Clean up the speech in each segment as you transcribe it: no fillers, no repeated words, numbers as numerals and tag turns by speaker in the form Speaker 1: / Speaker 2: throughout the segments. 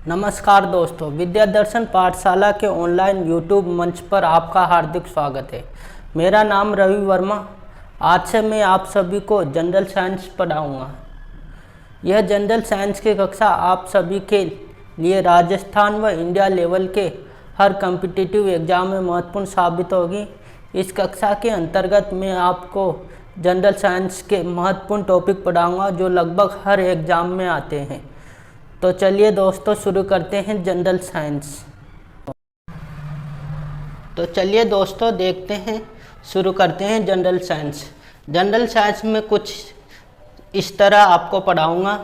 Speaker 1: नमस्कार दोस्तों, विद्या दर्शन पाठशाला के ऑनलाइन यूट्यूब मंच पर आपका हार्दिक स्वागत है। मेरा नाम रवि वर्मा। आज से मैं आप सभी को जनरल साइंस पढ़ाऊंगा। यह जनरल साइंस की कक्षा आप सभी के लिए राजस्थान व इंडिया लेवल के हर कॉम्पिटिटिव एग्ज़ाम में महत्वपूर्ण साबित होगी। इस कक्षा के अंतर्गत मैं आपको जनरल साइंस के महत्वपूर्ण टॉपिक पढ़ाऊंगा जो लगभग हर एग्ज़ाम में आते हैं। तो चलिए दोस्तों शुरू करते हैं जनरल साइंस। तो चलिए दोस्तों देखते हैं, शुरू करते हैं जनरल साइंस। जनरल साइंस में कुछ इस तरह आपको पढ़ाऊंगा।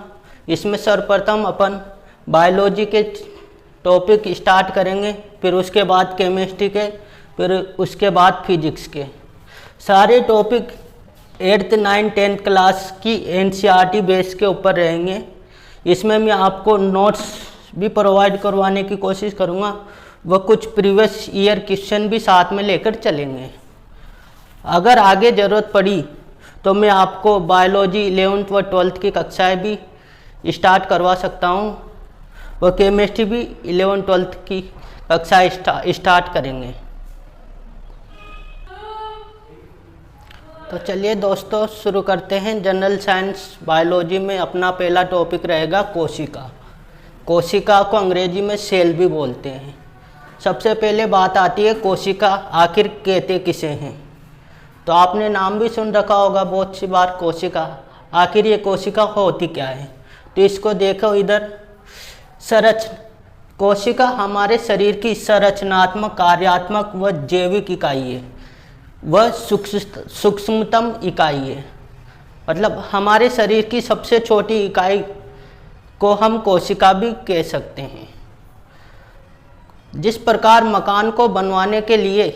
Speaker 1: इसमें सर्वप्रथम अपन बायोलॉजी के टॉपिक स्टार्ट करेंगे, फिर उसके बाद केमिस्ट्री के, फिर उसके बाद फिजिक्स के। सारे topic 8th 9th 10th class की NCERT बेस के ऊपर रहेंगे। इसमें मैं आपको नोट्स भी प्रोवाइड करवाने की कोशिश करूंगा, वह कुछ प्रीवियस ईयर क्वेश्चन भी साथ में लेकर चलेंगे। अगर आगे ज़रूरत पड़ी तो मैं आपको बायोलॉजी 11th व 12th की कक्षाएं भी स्टार्ट करवा सकता हूं, वह केमिस्ट्री भी 11th 12th की कक्षाएं स्टार्ट करेंगे। तो चलिए दोस्तों शुरू करते हैं जनरल साइंस। बायोलॉजी में अपना पहला टॉपिक रहेगा कोशिका। कोशिका को अंग्रेजी में सेल भी बोलते हैं। सबसे पहले बात आती है कोशिका आखिर कहते किसे हैं। तो आपने नाम भी सुन रखा होगा बहुत सी बार, कोशिका। आखिर ये कोशिका होती क्या है? तो इसको देखो इधर, कोशिका हमारे शरीर की संरचनात्मक, कार्यात्मक व जैविक इकाई है। वह सूक्ष्मतम इकाई है। मतलब हमारे शरीर की सबसे छोटी इकाई को हम कोशिका भी कह सकते हैं। जिस प्रकार मकान को बनवाने के लिए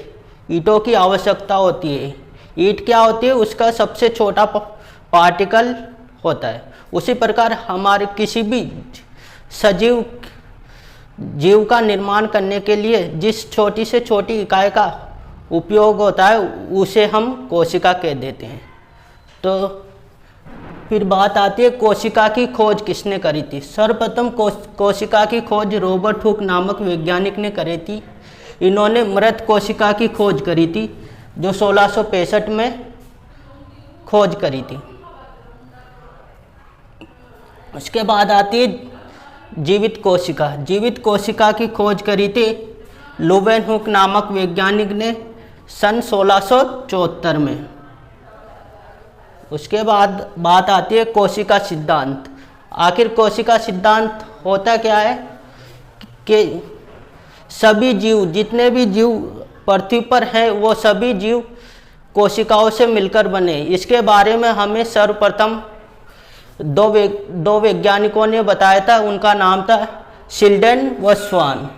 Speaker 1: ईंटों की आवश्यकता होती है, ईंट क्या होती है? उसका सबसे छोटा पार्टिकल होता है। उसी प्रकार हमारे किसी भी सजीव जीव का निर्माण करने के लिए जिस छोटी से छोटी इकाई का उपयोग होता है उसे हम कोशिका कह देते हैं। तो फिर बात आती है कोशिका की खोज किसने करी थी। सर्वप्रथम कोशिका की खोज रॉबर्ट हुक नामक वैज्ञानिक ने करी थी। इन्होंने मृत कोशिका की खोज करी थी जो 1665 में खोज करी थी। उसके बाद आती है जीवित कोशिका। जीवित कोशिका की खोज करी थी लुवेन हुक नामक वैज्ञानिक ने सन 1674 में। उसके बाद बात आती है कोशिका सिद्धांत। आखिर कोशिका सिद्धांत होता क्या है कि सभी जीव, जितने भी जीव पृथ्वी पर हैं, वो सभी जीव कोशिकाओं से मिलकर बने। इसके बारे में हमें सर्वप्रथम दो वैज्ञानिकों ने बताया था। उनका नाम था शिल्डन व स्वान।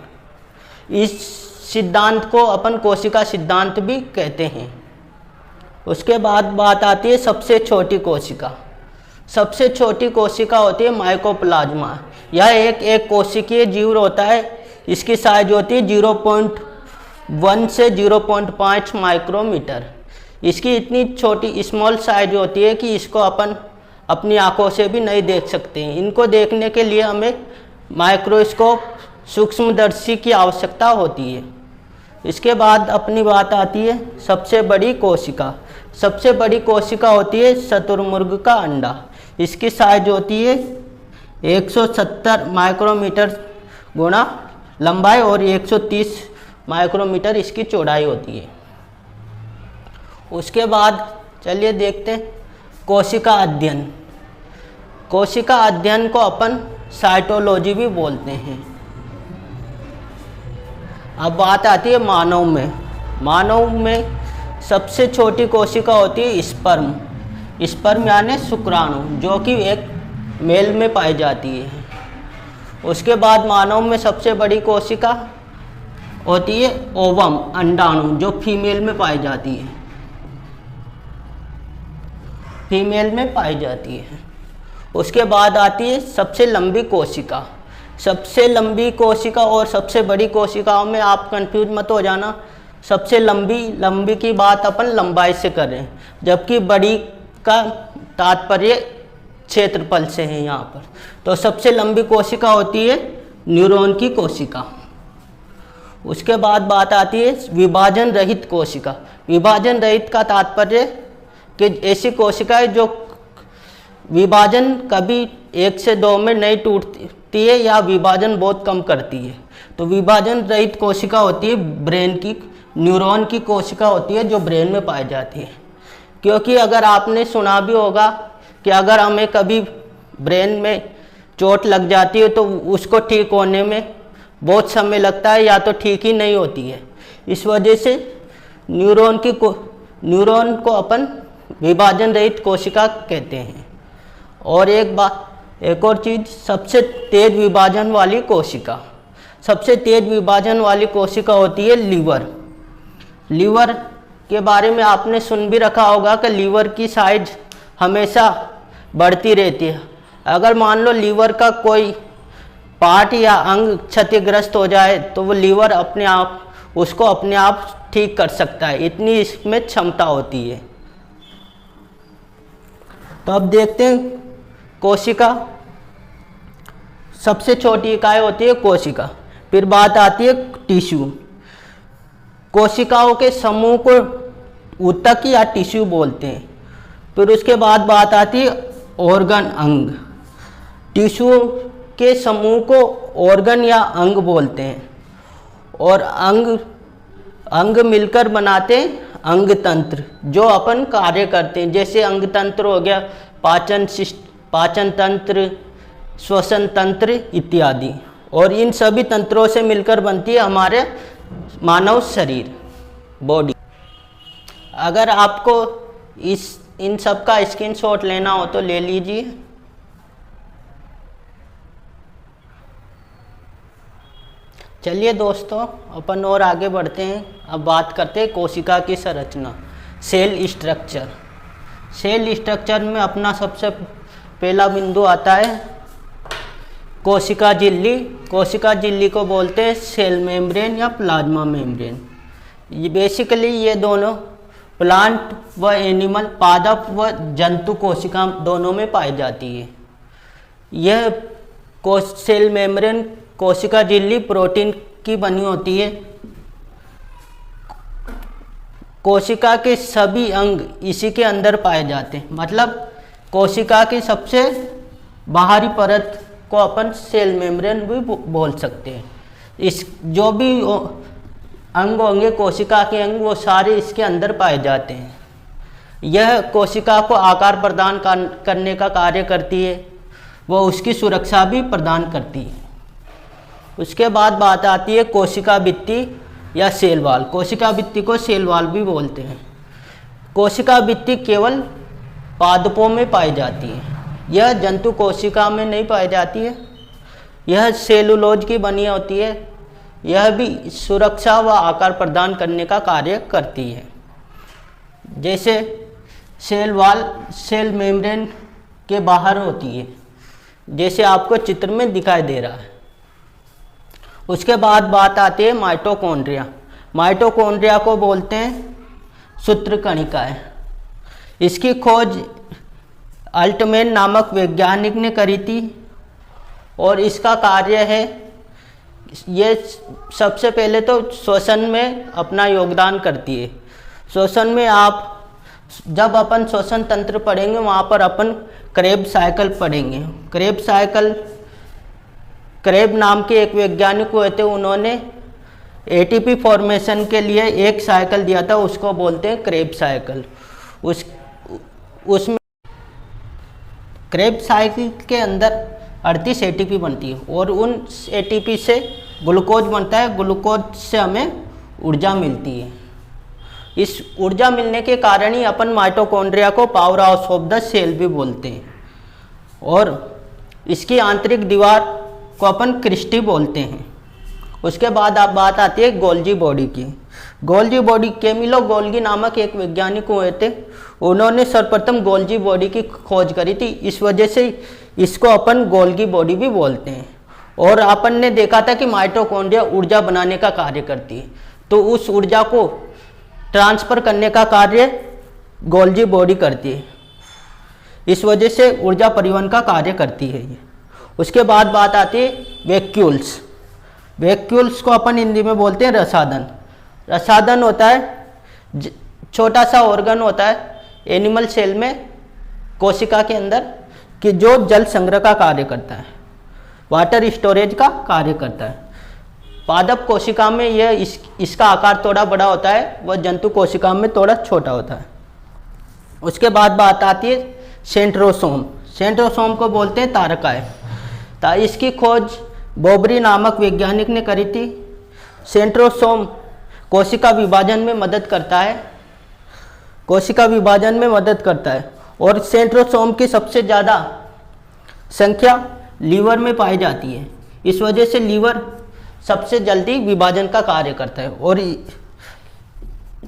Speaker 1: इस सिद्धांत को अपन कोशिका सिद्धांत भी कहते हैं। उसके बाद बात आती है सबसे छोटी कोशिका। सबसे छोटी कोशिका होती है माइकोप्लाज्मा। यह एक कोशिकीय जीव होता है। इसकी साइज होती है 0.1 से 0.5 माइक्रोमीटर। इसकी इतनी छोटी स्मॉल साइज होती है कि इसको अपन अपनी आंखों से भी नहीं देख सकते हैं। इनको देखने के लिए हमें माइक्रोस्कोप, सूक्ष्मदर्शी की आवश्यकता होती है। इसके बाद अपनी बात आती है सबसे बड़ी कोशिका। सबसे बड़ी कोशिका होती है शुतुरमुर्ग का अंडा। इसकी साइज होती है 170 माइक्रोमीटर गुणा लंबाई और 130 माइक्रोमीटर इसकी चौड़ाई होती है। उसके बाद चलिए देखते हैं कोशिका अध्ययन। कोशिका अध्ययन को अपन साइटोलॉजी भी बोलते हैं। अब बात आती है मानव में। मानव में सबसे छोटी कोशिका होती है स्पर्म। स्पर्म यानी शुक्राणु, जो कि एक मेल में पाई जाती है। उसके बाद मानव में सबसे बड़ी कोशिका होती है ओवम, अंडाणु, जो फीमेल में पाई जाती है। फीमेल में पाई जाती है। उसके बाद आती है सबसे लंबी कोशिका। सबसे लंबी कोशिका और सबसे बड़ी कोशिकाओं में आप कंफ्यूज मत हो जाना। सबसे लंबी की बात अपन लंबाई से कर रहे हैं, जबकि बड़ी का तात्पर्य क्षेत्रफल से है यहाँ पर। तो सबसे लंबी कोशिका होती है न्यूरॉन की कोशिका। उसके बाद बात आती है विभाजन रहित कोशिका। विभाजन रहित का तात्पर्य कि ऐसी कोशिकाएं जो विभाजन कभी 1 से 2 में नहीं टूटती है या विभाजन बहुत कम करती है। तो विभाजन रहित कोशिका होती है ब्रेन की, न्यूरॉन की कोशिका होती है जो ब्रेन में पाई जाती है। क्योंकि अगर आपने सुना भी होगा कि अगर हमें कभी ब्रेन में चोट लग जाती है तो उसको ठीक होने में बहुत समय लगता है या तो ठीक ही नहीं होती है। इस वजह से न्यूरॉन को अपन विभाजन रहित कोशिका कहते हैं। और एक और चीज़, सबसे तेज विभाजन वाली कोशिका, सबसे तेज विभाजन वाली कोशिका होती है लीवर। लीवर के बारे में आपने सुन भी रखा होगा कि लीवर की साइज हमेशा बढ़ती रहती है। अगर मान लो लीवर का कोई पार्ट या अंग क्षतिग्रस्त हो जाए तो वो लीवर अपने आप ठीक कर सकता है, इतनी इसमें क्षमता होती है। तो अब देखते हैं कोशिका। सबसे छोटी इकाई होती है कोशिका। फिर बात आती है टिश्यू। कोशिकाओं के समूह को ऊतक या टिश्यू बोलते हैं। फिर उसके बाद बात आती है ऑर्गन, अंग। टिश्यू के समूह को ऑर्गन या अंग बोलते हैं। और अंग मिलकर बनाते हैं अंग तंत्र, जो अपन कार्य करते हैं। जैसे अंग तंत्र हो गया पाचन तंत्र, श्वसन तंत्र इत्यादि। और इन सभी तंत्रों से मिलकर बनती है हमारे मानव शरीर, बॉडी। अगर आपको इन सब का स्क्रीनशॉट लेना हो तो ले लीजिए। चलिए दोस्तों, अपन और आगे बढ़ते हैं। अब बात करते हैं कोशिका की संरचना, सेल स्ट्रक्चर। सेल स्ट्रक्चर में अपना सबसे पहला बिंदु आता है कोशिका झिल्ली। कोशिका झिल्ली को बोलते हैं सेल मेम्ब्रेन या प्लाज्मा मेम्ब्रेन। ये बेसिकली ये दोनों प्लांट व एनिमल, पादप व जंतु कोशिका दोनों में पाई जाती है। यह सेल मेम्ब्रेन, कोशिका झिल्ली प्रोटीन की बनी होती है। कोशिका के सभी अंग इसी के अंदर पाए जाते हैं। मतलब कोशिका की सबसे बाहरी परत को अपन सेल मेम्ब्रेन भी बोल सकते हैं। इस जो भी अंग होंगे कोशिका के अंग, वो सारे इसके अंदर पाए जाते हैं। यह कोशिका को आकार प्रदान करने का कार्य करती है, वो उसकी सुरक्षा भी प्रदान करती है। उसके बाद बात आती है कोशिका भित्ति या सेल वॉल। कोशिका भित्ति को सेल वॉल भी बोलते हैं। कोशिका भित्ति केवल पादपों में पाई जाती है, यह जंतु कोशिका में नहीं पाई जाती है। यह सेलुलोज की बनी होती है। यह भी सुरक्षा व आकार प्रदान करने का कार्य करती है। जैसे सेल वॉल सेल मेम्ब्रेन के बाहर होती है, जैसे आपको चित्र में दिखाई दे रहा है। उसके बाद बात आती है माइटोकॉन्ड्रिया। माइटोकॉन्ड्रिया को बोलते हैं सूत्रकणिकाएं। इसकी खोज अल्टमैन नामक वैज्ञानिक ने करी थी और इसका कार्य है, ये सबसे पहले तो श्वसन में अपना योगदान करती है। श्वसन में आप जब अपन श्वसन तंत्र पढ़ेंगे वहाँ पर अपन क्रेब साइकिल पढ़ेंगे। क्रेब नाम के एक वैज्ञानिक हुए थे, उन्होंने एटीपी फॉर्मेशन के लिए एक साइकिल दिया था, उसको बोलते हैं क्रेब साइकिल। उसमें क्रेब साइकिल के अंदर 38 एटीपी बनती है और उन एटीपी से ग्लूकोज बनता है। ग्लूकोज से हमें ऊर्जा मिलती है। इस ऊर्जा मिलने के कारण ही अपन माइटोकॉन्ड्रिया को power house of the cell भी बोलते हैं। और इसकी आंतरिक दीवार को अपन क्रिस्टी बोलते हैं। उसके बाद अब बात आती है गोल्जी बॉडी की। गोल्जी बॉडी, कैमिलो गोल्गी नामक एक वैज्ञानिक हुए थे, उन्होंने सर्वप्रथम गोल्जी बॉडी की खोज करी थी। इस वजह से इसको अपन गोल्गी बॉडी भी बोलते हैं। और अपन ने देखा था कि माइटोकॉन्ड्रिया ऊर्जा बनाने का कार्य करती है, तो उस ऊर्जा को ट्रांसफर करने का कार्य गोल्जी बॉडी करती है। इस वजह से ऊर्जा परिवहन का कार्य करती है ये। उसके बाद बात आती है वैक्यूल्स। वैक्यूल्स को अपन हिंदी में बोलते हैं रसादन। रसादन होता है छोटा सा ऑर्गन होता है एनिमल सेल में, कोशिका के अंदर, कि जो जल संग्रह का कार्य करता है, वाटर स्टोरेज का कार्य करता है। पादप कोशिका में यह इसका आकार थोड़ा बड़ा होता है, वह जंतु कोशिका में थोड़ा छोटा होता है। उसके बाद बात आती है सेंट्रोसोम। सेंट्रोसोम को बोलते हैं तारकाय। इसकी खोज बोबरी नामक वैज्ञानिक ने करी थी। सेंट्रोसोम कोशिका विभाजन में मदद करता है, कोशिका विभाजन में मदद करता है, और सेंट्रोसोम की सबसे ज़्यादा संख्या लीवर में पाई जाती है। इस वजह से लीवर सबसे जल्दी विभाजन का कार्य करता है, और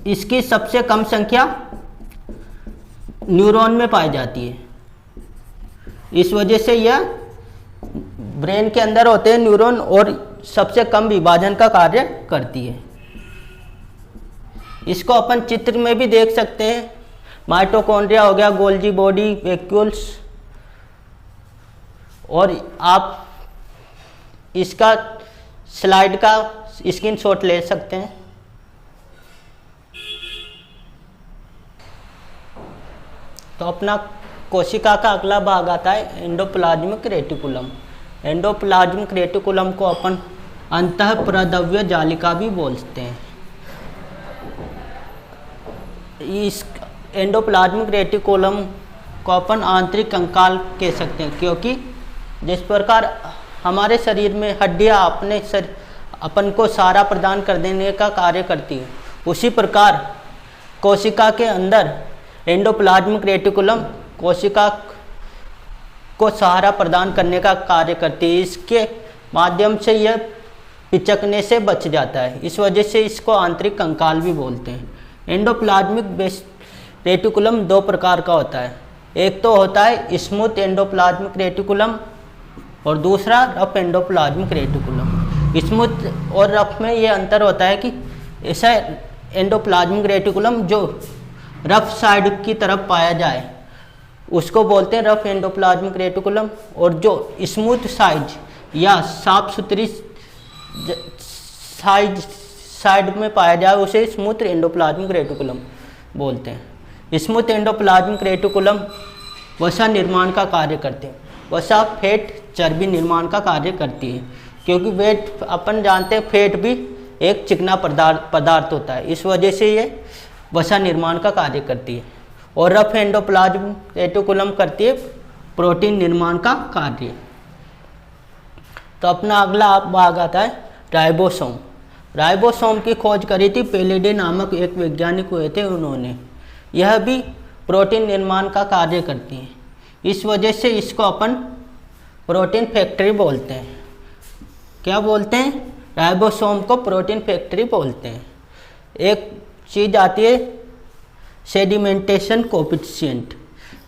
Speaker 1: इसकी सबसे कम संख्या न्यूरॉन में पाई जाती है। इस वजह से यह ब्रेन के अंदर होते हैं न्यूरॉन, और सबसे कम विभाजन का कार्य करती है। इसको अपन चित्र में भी देख सकते हैं। माइटोकॉन्ड्रिया हो गया, गोल्जी बॉडी, वैक्यूल्स, और आप इसका स्लाइड का स्क्रीनशॉट ले सकते हैं। तो अपना कोशिका का अगला भाग आता है एंडोप्लाज्मिक रेटिकुलम। एंडोप्लाज्मिक रेटिकुलम को अपन अंतःप्रद्रव्य जालिका भी बोलते हैं। इस एंडोप्लाज्मिक रेटिकुलम को अपन आंतरिक कंकाल कह सकते हैं, क्योंकि जिस प्रकार हमारे शरीर में हड्डियां अपन को सहारा प्रदान कर देने का कार्य करती है, उसी प्रकार कोशिका के अंदर एंडोप्लाज्मिक रेटिकुलम कोशिका को सहारा प्रदान करने का कार्य करती है। इसके माध्यम से यह पिचकने से बच जाता है, इस वजह से इसको आंतरिक कंकाल भी बोलते हैं। एंडोप्लाज्मिक रेटिकुलम दो प्रकार का होता है। एक तो होता है स्मूथ एंडोप्लाज्मिक रेटिकुलम, और दूसरा रफ एंडोप्लाज्मिक रेटिकुलम। स्मूथ और रफ में ये अंतर होता है कि ऐसा एंडोप्लाज्मिक रेटिकुलम जो रफ साइड की तरफ पाया जाए उसको बोलते हैं रफ एंडोप्लाज्मिक रेटिकुलम, और जो स्मूथ साइड या साफ सुथरी साइड में पाया जाए उसे स्मूथ एंडोप्लाज्मिक रेटिकुलम बोलते हैं। स्मूथ एंडोप्लाज्मिक रेटिकुलम वसा निर्माण का कार्य करते हैं। वसा फैट चर्बी निर्माण का कार्य करती है, क्योंकि वेट अपन जानते हैं फैट भी एक चिकना पदार्थ होता है, इस वजह से ये वसा निर्माण का कार्य करती है। और रफ एंडोप्लाज्मिक रेटिकुलम करती है प्रोटीन निर्माण का कार्य। तो अपना अगला भाग आता है राइबोसोम। राइबोसोम की खोज करी थी पेलेडे नामक एक वैज्ञानिक हुए थे उन्होंने। यह भी प्रोटीन निर्माण का कार्य करती है, इस वजह से इसको अपन प्रोटीन फैक्ट्री बोलते हैं। क्या बोलते हैं? राइबोसोम को प्रोटीन फैक्ट्री बोलते हैं। एक चीज़ आती है सेडिमेंटेशन कोफिशिएंट।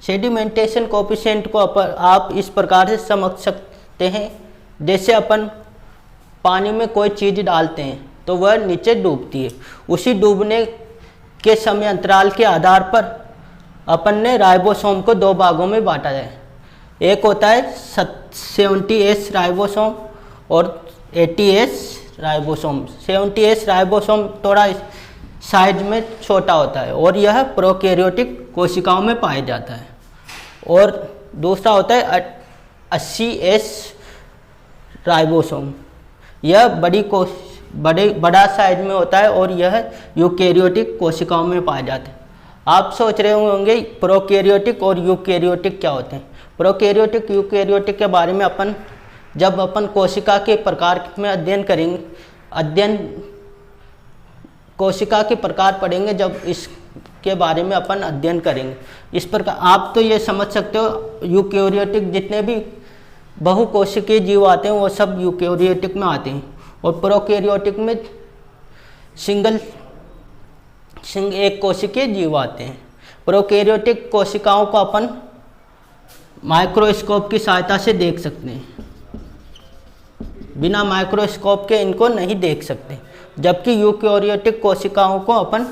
Speaker 1: सेडिमेंटेशन कोफिशिएंट को आप इस प्रकार से समझ सकते हैं, जैसे अपन पानी में कोई चीज़ डालते हैं तो वह नीचे डूबती है, उसी डूबने के समय अंतराल के आधार पर अपन ने राइबोसोम को दो भागों में बांटा है। एक होता है 70S राइबोसोम और 80S राइबोसोम। 70S राइबोसोम थोड़ा साइज में छोटा होता है और यह प्रोकैरियोटिक कोशिकाओं में पाया जाता है। और दूसरा होता है 80S राइबोसोम। यह बड़ा साइज में होता है और यह यूकैरियोटिक कोशिकाओं में पाया जाता है। आप सोच रहे होंगे प्रोकैरियोटिक और यूकैरियोटिक क्या होते हैं। प्रोकैरियोटिक यूकैरियोटिक के बारे में जब अपन कोशिका के प्रकार में अध्ययन करेंगे, कोशिका के प्रकार पढ़ेंगे, जब इसके बारे में अपन अध्ययन करेंगे। इस प्रकार आप तो ये समझ सकते हो यूकैरियोटिक जितने भी बहुकोशिकीय जीव आते हैं वो सब यूकैरियोटिक में आते हैं, और प्रोकैरियोटिक में एक कोशिकीय जीव आते हैं। प्रोकैरियोटिक कोशिकाओं को अपन माइक्रोस्कोप की सहायता से देख सकते हैं, बिना माइक्रोस्कोप के इनको नहीं देख सकते, जबकि यूकैरियोटिक कोशिकाओं को अपन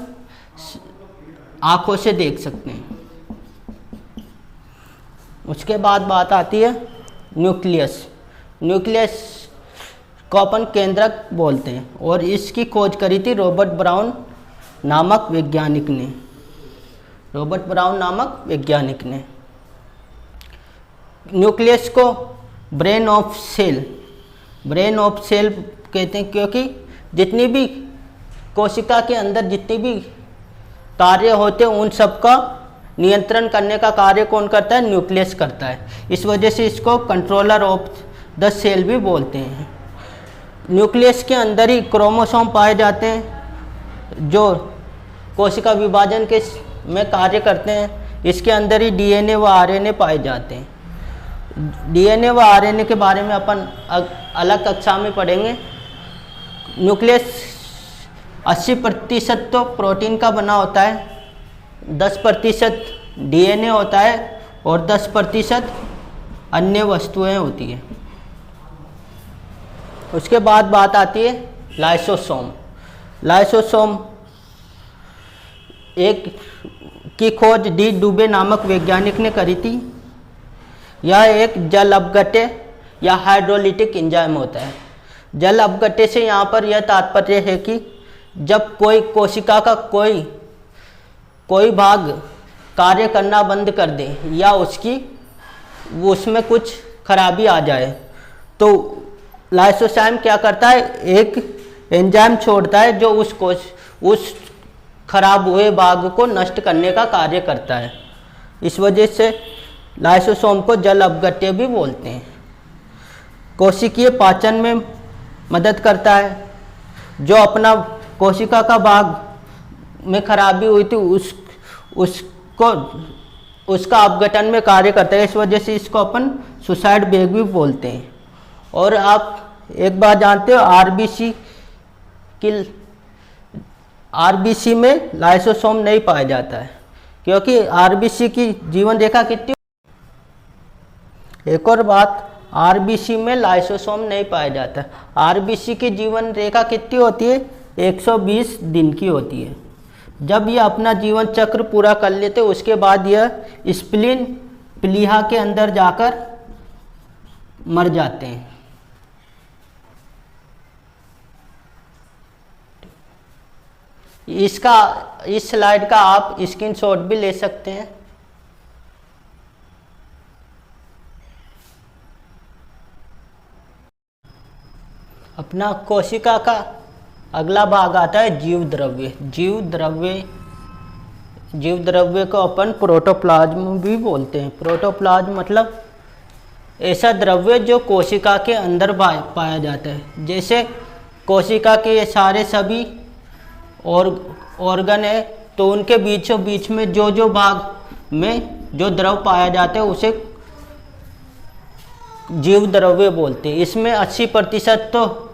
Speaker 1: आँखों से देख सकते हैं। उसके बाद बात आती है न्यूक्लियस। न्यूक्लियस को अपन केंद्रक बोलते हैं, और इसकी खोज करी थी रॉबर्ट ब्राउन नामक वैज्ञानिक ने। रॉबर्ट ब्राउन नामक वैज्ञानिक ने न्यूक्लियस को ब्रेन ऑफ सेल कहते हैं, क्योंकि जितनी भी कोशिका के अंदर जितनी भी कार्य होते हैं उन सब का नियंत्रण करने का कार्य कौन करता है? न्यूक्लियस करता है। इस वजह से इसको कंट्रोलर ऑफ द सेल भी बोलते हैं। न्यूक्लियस के अंदर ही क्रोमोसोम पाए जाते हैं जो कोशिका विभाजन के में कार्य करते हैं। इसके अंदर ही डीएनए व आरएनए पाए जाते हैं। डीएनए व आरएनए के बारे में अपन अलग कक्षा में पढ़ेंगे। न्यूक्लियस 80% तो प्रोटीन का बना होता है, 10% डीएनए होता है और 10% अन्य वस्तुएं होती हैं। उसके बाद बात आती है लाइसोसोम। लाइसोसोम एक की खोज डी डुबे नामक वैज्ञानिक ने करी थी। यह एक जल अपघट्य या हाइड्रोलिटिक एंजाइम होता है। जल अपघट्य से यहाँ पर यह तात्पर्य है कि जब कोई कोशिका का कोई भाग कार्य करना बंद कर दे या उसमें कुछ खराबी आ जाए तो लाइसोसोम क्या करता है? एक एंजाइम छोड़ता है जो उस खराब हुए भाग को नष्ट करने का कार्य करता है। इस वजह से लाइसोसोम को जल अपघट्य भी बोलते हैं। कोशिकीय पाचन में मदद करता है। जो अपना कोशिका का भाग में खराबी हुई थी उसका अपघटन में कार्य करता है। इस वजह से इसको अपन सुसाइड बैग भी बोलते हैं। और आप एक बात जानते हो, आरबीसी में लाइसोसोम नहीं पाया जाता है क्योंकि आरबीसी की जीवन रेखा कितनी। एक और बात, आरबीसी में लाइसोसोम नहीं पाया जाता है। आरबीसी की जीवन रेखा कितनी होती है? 120 दिन की होती है। जब ये अपना जीवन चक्र पूरा कर लेते उसके बाद यह स्प्लीन प्लीहा के अंदर जाकर मर जाते हैं। इस स्लाइड का आप स्क्रीनशॉट भी ले सकते हैं। अपना कोशिका का अगला भाग आता है जीव द्रव्य। जीव द्रव्य को अपन प्रोटोप्लाज्म भी बोलते हैं। प्रोटोप्लाज्म मतलब ऐसा द्रव्य जो कोशिका के अंदर पाया जाता है। जैसे कोशिका के ये सारे सभी ऑर्गन है तो उनके बीचों बीच में जो भाग में जो द्रव पाया जाता है उसे जीव द्रव्य बोलते हैं। इसमें 80% तो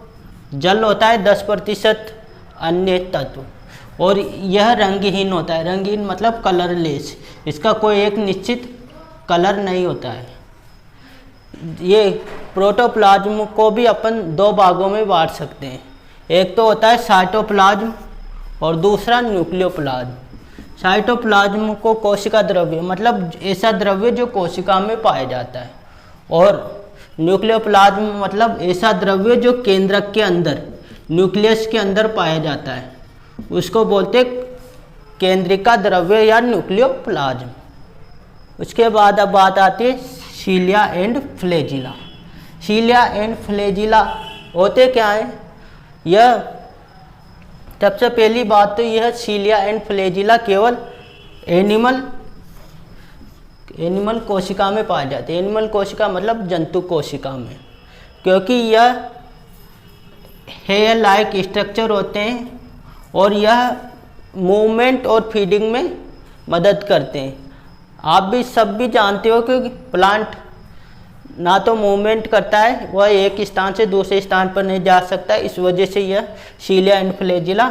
Speaker 1: जल होता है, 10% अन्य तत्व, और यह रंगहीन होता है। रंगहीन मतलब कलरलेस, इसका कोई एक निश्चित कलर नहीं होता है। ये प्रोटोप्लाज्म को भी अपन दो भागों में बांट सकते हैं। एक तो होता है साइटोप्लाज्म और दूसरा न्यूक्लियोप्लाज्म। साइटोप्लाज्म को कोशिका द्रव्य मतलब ऐसा द्रव्य जो कोशिका में पाया जाता है, और न्यूक्लियोप्लाज्म मतलब ऐसा द्रव्य जो केंद्रक के अंदर न्यूक्लियस के अंदर पाया जाता है, उसको बोलते केंद्रिका द्रव्य या न्यूक्लियोप्लाज्म। उसके बाद अब बात आती है cilia and flagella. Cilia and flagella होते क्या है? यह सबसे पहली बात तो यह सीलिया एंड फ्लैजिला केवल एनिमल कोशिका में पाए जाते हैं। एनिमल कोशिका मतलब जंतु कोशिका में, क्योंकि यह हेयर लाइक स्ट्रक्चर होते हैं और यह मूवमेंट और फीडिंग में मदद करते हैं। आप भी सब भी जानते हो कि प्लांट ना तो मूवमेंट करता है, वह एक स्थान से दूसरे स्थान पर नहीं जा सकता है। इस वजह से यह सीलिया एंड फ्लैजिला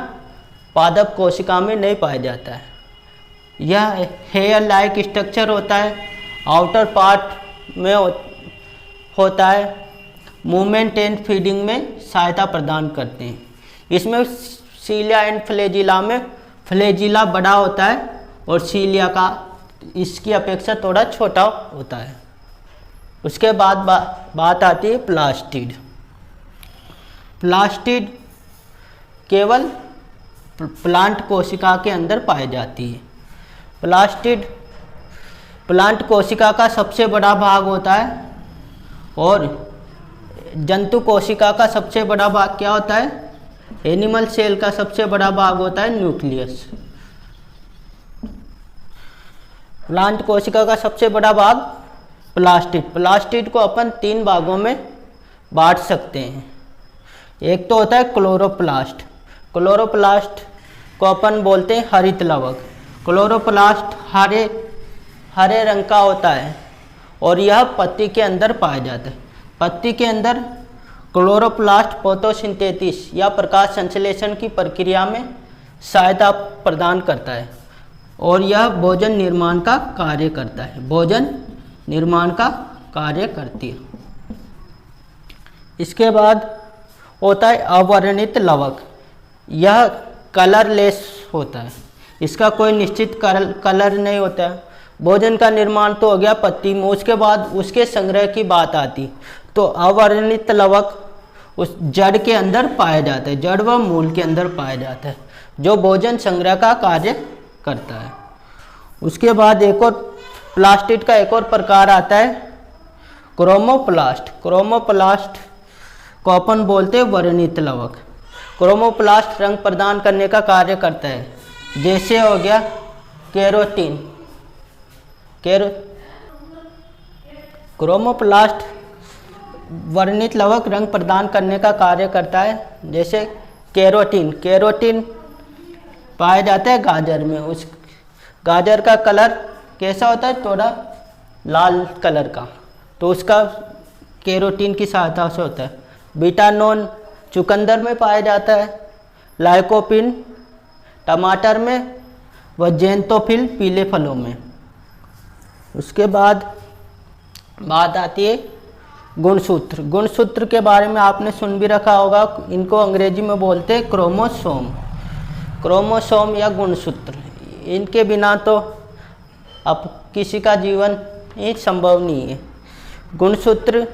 Speaker 1: पादप कोशिका में नहीं पाया जाता है। यह हेयर लाइक स्ट्रक्चर होता है, आउटर पार्ट में होता है, मूवमेंट एंड फीडिंग में सहायता प्रदान करते हैं। इसमें सीलिया एंड फ्लैजिला में फ्लैजिला बड़ा होता है और सीलिया का इसकी अपेक्षा थोड़ा छोटा होता है। उसके बाद बात आती है प्लास्टिड। प्लास्टिड केवल प्लांट कोशिका के अंदर पाई जाती है। प्लास्टिड प्लांट कोशिका का सबसे बड़ा भाग होता है और जंतु कोशिका का सबसे बड़ा भाग क्या होता है? एनिमल सेल का सबसे बड़ा भाग होता है न्यूक्लियस। प्लांट कोशिका का सबसे बड़ा भाग प्लास्टिड। प्लास्टिड को अपन 3 भागों में बांट सकते हैं। एक तो होता है क्लोरोप्लास्ट। क्लोरोप्लास्ट को अपन बोलते हैं हरित लवक। क्लोरोप्लास्ट हरे रंग का होता है और यह पत्ती के अंदर पाया जाता है। पत्ती के अंदर क्लोरोप्लास्ट फोटोसिंथेसिस या प्रकाश संश्लेषण की प्रक्रिया में सहायता प्रदान करता है और यह भोजन निर्माण का कार्य करता है। भोजन निर्माण का कार्य करती है। इसके बाद होता है अवर्णित लवक। यह कलरलेस होता है, इसका कोई निश्चित कलर नहीं होता है। भोजन का निर्माण तो हो गया पत्ती में, उसके बाद उसके संग्रह की बात आती तो अवर्णित लवक उस जड़ के अंदर पाया जाता है, जड़ व मूल के अंदर पाया जाता है, जो भोजन संग्रह का कार्य करता है। उसके बाद एक और प्लास्टिड का एक और प्रकार आता है क्रोमोप्लास्ट। क्रोमोप्लास्ट को अपन बोलते हैं वर्णित लवक। क्रोमोप्लास्ट रंग प्रदान करने का कार्य करता है, जैसे हो गया केरोटीन। क्रोमोप्लास्ट वर्णित लवक रंग प्रदान करने का कार्य करता है, जैसे केरोटीन। केरोटीन पाया जाता है गाजर में। उस गाजर का कलर कैसा होता है? थोड़ा लाल कलर का, तो उसका केरोटीन की सहायता से होता है। बीटानोन चुकंदर में पाया जाता है, लाइकोपिन टमाटर में व जेंथोफिल पीले फलों में। उसके बाद बात आती है गुणसूत्र। गुणसूत्र के बारे में आपने सुन भी रखा होगा, इनको अंग्रेजी में बोलते हैं क्रोमोसोम। क्रोमोसोम या गुणसूत्र, इनके बिना तो अब किसी का जीवन ही संभव नहीं है। गुणसूत्र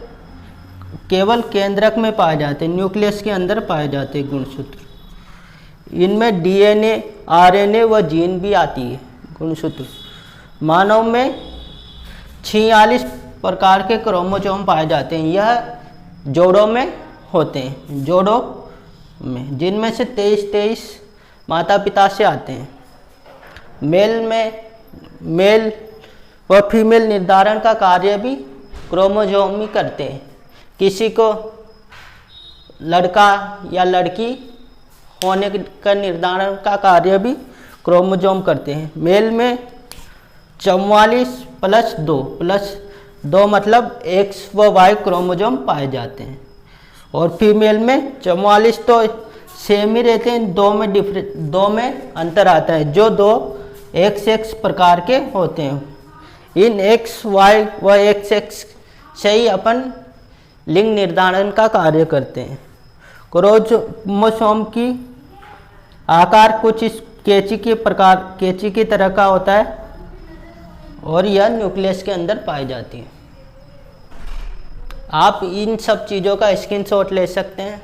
Speaker 1: केवल केंद्रक में पाए जाते हैं, न्यूक्लियस के अंदर पाए जाते हैं गुणसूत्र। इनमें डीएनए, आरएनए व जीन भी आती है। गुणसूत्र मानव में 46 प्रकार के क्रोमोसोम पाए जाते हैं। यह जोड़ों में होते हैं, जोड़ों में, जिनमें से 23 माता पिता से आते हैं। मेल व फीमेल निर्धारण का कार्य भी क्रोमोसोम ही करते हैं। किसी को लड़का या लड़की होने का निर्धारण का कार्य भी क्रोमोसोम करते हैं। मेल में 44 + 2 मतलब X व Y क्रोमोसोम पाए जाते हैं और फीमेल में 44 तो सेम ही रहते हैं, 2 में अंतर आता है, जो 2 XX प्रकार के होते हैं। इन X, Y व XX से ही अपन लिंग निर्धारण का कार्य करते हैं। क्रोमोसोम की आकार कुछ इस कैंची की तरह का होता है और यह न्यूक्लियस के अंदर पाई जाती है। आप इन सब चीज़ों का स्क्रीनशॉट ले सकते हैं।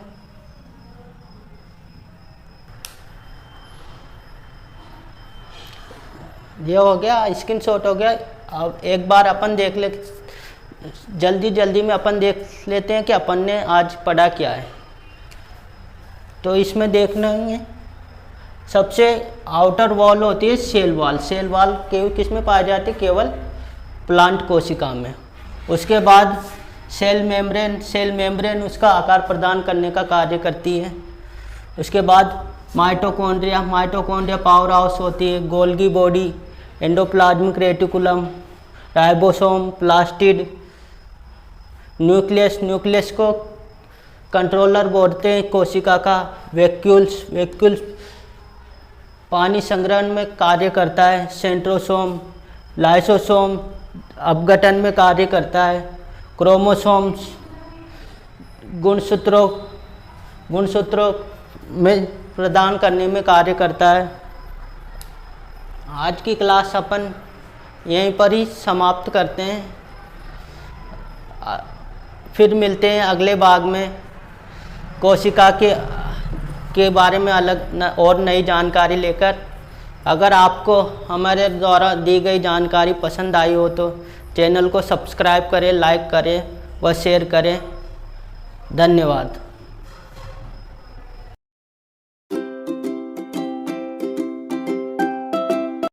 Speaker 1: ये हो गया, स्क्रीनशॉट हो गया। अब एक बार अपन देख ले, जल्दी में अपन देख लेते हैं कि अपन ने आज पढ़ा क्या है। तो इसमें देखना है, सबसे आउटर वॉल होती है सेल वॉल। सेल वॉल किस में पाई जाती है? केवल प्लांट कोशिका में। उसके बाद सेल मेम्ब्रेन उसका आकार प्रदान करने का कार्य करती है। उसके बाद माइटोकॉन्ड्रिया पावर हाउस होती है। Golgi body, endoplasmic reticulum, ribosome, plastid, nucleus को कंट्रोलर बोलते हैं कोशिका का। वैक्यूल्स पानी संग्रहण में कार्य करता है। सेंट्रोसोम, लाइसोसोम अपघटन में कार्य करता है। क्रोमोसोम्स गुणसूत्रों में प्रदान करने में कार्य करता है। आज की क्लास अपन यहीं पर ही समाप्त करते हैं। फिर मिलते हैं अगले भाग में कोशिका के बारे में और नई जानकारी लेकर। अगर आपको हमारे द्वारा दी गई जानकारी पसंद आई हो तो चैनल को सब्सक्राइब करें, लाइक करें व शेयर करें। धन्यवाद।